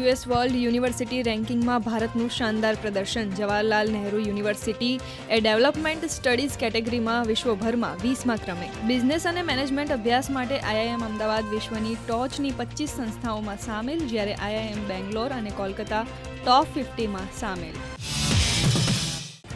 US world university રેન્કિંગમાં ભારતનું શાનદાર પ્રદર્શન. જવાહરલાલ નહેરુ યુનિવર્સિટી એ ડેવલપમેન્ટ સ્ટડીઝ કેટેગરીમાં વિશ્વભરમાં 20મા ક્રમે. બિઝનેસ અને મેનેજમેન્ટ અભ્યાસ માટે આઈઆઈએમ અમદાવાદ વિશ્વની ટોચની 25 સંસ્થાઓમાં સામેલ, જ્યારે આઈઆઈએમ બેંગ્લોર અને કોલકાતા ટોપ 50માં સામેલ.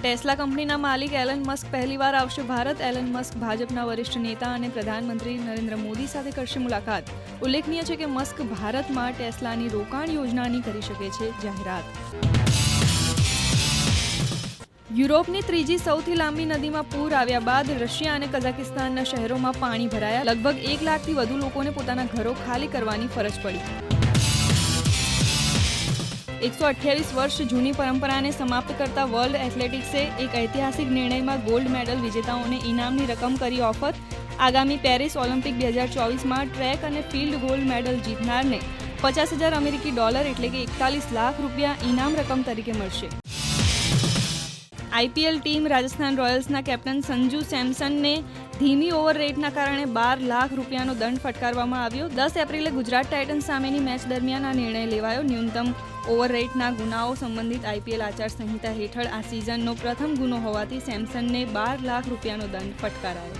ટેસ્લા કંપનીના માલિક એલન મસ્ક પહેલીવાર આવશે ભારત. એલન મસ્ક ભાજપના વરિષ્ઠ નેતા અને પ્રધાનમંત્રી નરેન્દ્ર મોદી સાથે કરશે મુલાકાત. ઉલ્લેખનીય છે કે મસ્ક ભારતમાં ટેસ્લાની રોકાણ યોજનાની કરી શકે છે જાહેરાત. યુરોપની ત્રીજી સૌથી લાંબી નદીમાં પૂર આવ્યા બાદ રશિયા અને કઝાકિસ્તાનના શહેરોમાં પાણી ભરાયા. લગભગ 1 લાખથી વધુ લોકોને પોતાના ઘરો ખાલી કરવાની ફરજ પડી. 128 વર્ષ જૂની પરંપરાને સમાપ્ત કરતા વર્લ્ડ એથ્લેટિક્સે એક ઐતિહાસિક નિર્ણયમાં ગોલ્ડ મેડલ વિજેતાઓને ઇનામની રકમ કરી ઓફર. આગામી પેરિસ ઓલિમ્પિક 2024માં ટ્રેક અને ફિલ્ડ ગોલ્ડ મેડલ જીતનારને $50,000 અમેરિકી એટલે કે 41 લાખ રૂપિયા ઇનામ રકમ તરીકે મળશે. આઈપીએલ ટીમ રાજસ્થાન રોયલ્સના કેપ્ટન સંજુ સેમસનને ધીમી ઓવર રેટના કારણે $12 લાખ રૂપિયાનો દંડ ફટકારવામાં આવ્યો. 10 એપ્રિલે ગુજરાત ટાઇટન્સ સામેની મેચ દરમિયાન આ નિર્ણય લેવાયો. ન્યૂનતમ ઓવર રેટના ગુનાઓ સંબંધિત આઈપીએલ આચારસંહિતા હેઠળ આ સિઝનનો પ્રથમ ગુનો હોવાથી સેમસનને $12 લાખ રૂપિયાનો દંડ ફટકારાયો.